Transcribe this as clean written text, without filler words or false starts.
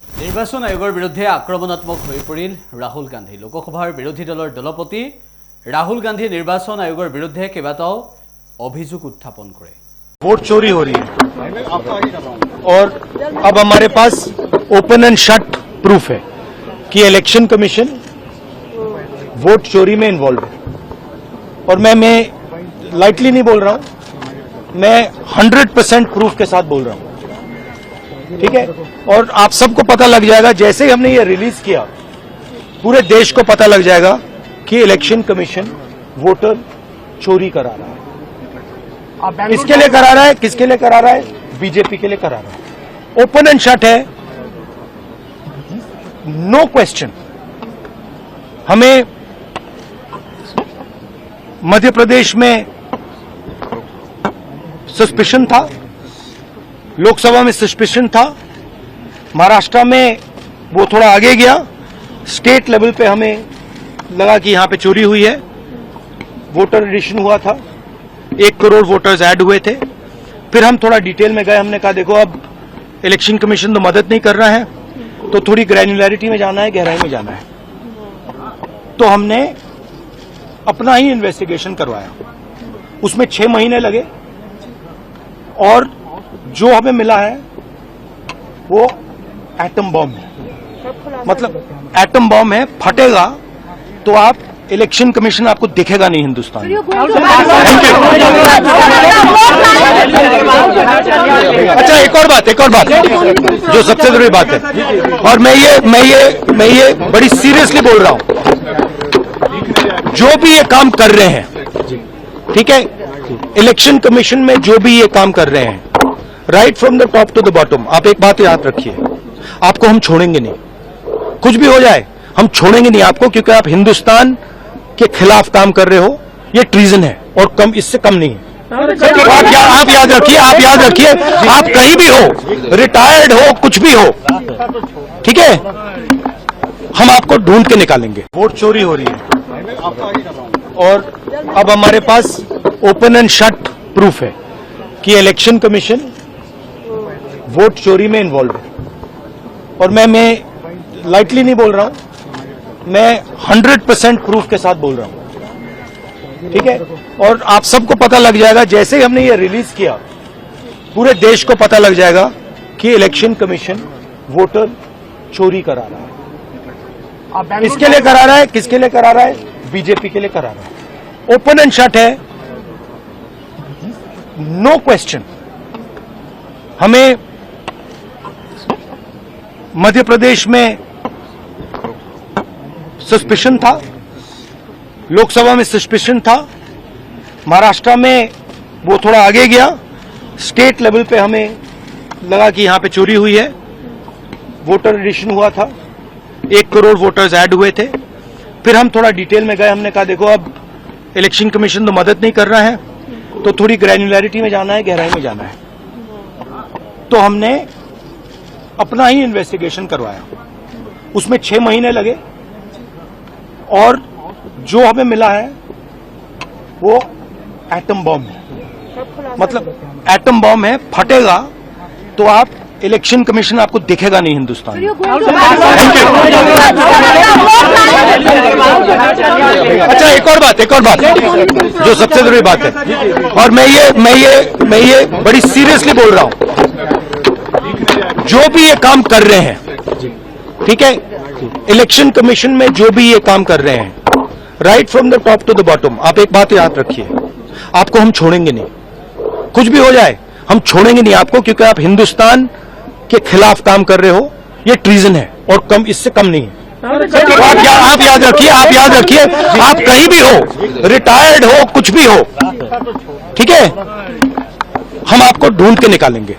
নিৰ্বাচন আয়োগৰ বিৰুদ্ধে আক্ৰমণাত্মক হৈ পৰিল ৰাহুল গান্ধী। লোকসভাৰ বিৰোধী দলৰ দলপতি राहुल गांधी निर्वाचन आयोग विरुद्ध केबाटाओ अभियोग उत्थापन करे। वोट चोरी हो रही है और अब हमारे पास ओपन एंड शट प्रूफ है कि इलेक्शन कमीशन वोट चोरी में इन्वॉल्व है। और मैं लाइटली नहीं बोल रहा हूं, मैं 100% प्रूफ के साथ बोल रहा हूं। ठीक है, और आप सबको पता लग जाएगा जैसे ही हमने ये रिलीज किया, पूरे देश को पता लग जाएगा कि इलेक्शन कमीशन वोटर चोरी करा रहा है। किसके लिए करा रहा है, किसके लिए करा रहा है? बीजेपी के लिए करा रहा है। ओपन एंड शट है, नो क्वेश्चन। हमें मध्य प्रदेश में सस्पिशन था, लोकसभा में सस्पिशन था, महाराष्ट्र में वो थोड़ा आगे गया, स्टेट लेवल पे हमें लगा कि यहां पे चोरी हुई है। वोटर एडिशन हुआ था, 1 करोड़ वोटर्स ऐड हुए थे। फिर हम थोड़ा डिटेल में गए, हमने कहा देखो अब इलेक्शन कमीशन तो मदद नहीं कर रहा है, तो थोड़ी ग्रैन्युलैरिटी में जाना है, गहराई में जाना है। तो हमने अपना ही इन्वेस्टिगेशन करवाया, उसमें 6 महीने लगे और जो हमें मिला है वो एटम बॉम्ब है। मतलब एटम बॉम्ब है, फटेगा तो आप इलेक्शन कमीशन आपको दिखेगा नहीं हिंदुस्तान में। अच्छा, एक और बात जो सबसे जरूरी बात है, और मैं ये बड़ी सीरियसली बोल रहा हूं, जो भी ये काम कर रहे हैं, ठीक है, इलेक्शन कमीशन में जो भी ये काम कर रहे हैं, right from the top to the bottom, आप एक बात याद रखिए, आपको हम छोड़ेंगे नहीं। कुछ भी हो जाए हम छोड़ेंगे नहीं आपको, क्योंकि आप हिंदुस्तान के खिलाफ काम कर रहे हो। ये ट्रीजन है और कम, इससे कम नहीं है। तो आप याद रखिए, आप कहीं भी हो, रिटायर्ड हो, कुछ भी हो, ठीक है, हम आपको ढूंढ के निकालेंगे। वोट चोरी हो रही है और अब हमारे पास ओपन एंड शट प्रूफ है कि इलेक्शन कमीशन वोट चोरी में इन्वॉल्व है। और मैं लाइटली नहीं बोल रहा हूं, मैं 100% प्रूफ के साथ बोल रहा हूं। ठीक है, और आप सबको पता लग जाएगा जैसे ही हमने ये रिलीज किया, पूरे देश को पता लग जाएगा कि इलेक्शन कमीशन वोटर चोरी करा रहा है। किसके लिए करा रहा है, किसके लिए करा रहा है? बीजेपी के लिए करा रहा है। ओपन एंड शट है, नो क्वेश्चन। हमें मध्य प्रदेश में सस्पिशन था, लोकसभा में सस्पिशन था, महाराष्ट्र में वो थोड़ा आगे गया, स्टेट लेवल पे हमें लगा कि यहां पे चोरी हुई है। वोटर एडिशन हुआ था, 1 करोड़ वोटर्स ऐड हुए थे। फिर हम थोड़ा डिटेल में गए, हमने कहा देखो अब इलेक्शन कमीशन तो मदद नहीं कर रहा है, तो थोड़ी ग्रैन्युलैरिटी में जाना है, गहराई में जाना है। तो हमने अपना ही इन्वेस्टिगेशन करवाया, उसमें 6 महीने लगे और जो हमें मिला है वो एटम बॉम्ब है। मतलब एटम बॉम्ब है, फटेगा तो आप इलेक्शन कमीशन आपको दिखेगा नहीं हिंदुस्तान में। अच्छा, एक और बात जो सबसे जरूरी बात है, और मैं ये बड़ी सीरियसली बोल रहा हूं, जो भी ये काम कर रहे हैं, ठीक है, इलेक्शन कमीशन में जो भी ये काम कर रहे हैं, right from the top to the bottom, आप एक बात याद रखिए, आपको हम छोड़ेंगे नहीं। कुछ भी हो जाए हम छोड़ेंगे नहीं आपको, क्योंकि आप हिंदुस्तान के खिलाफ काम कर रहे हो। ये ट्रीजन है और कम, इससे कम नहीं है। तो आप याद रखिए, आप कहीं भी हो, रिटायर्ड हो, कुछ भी हो, ठीक है, हम आपको ढूंढ के निकालेंगे।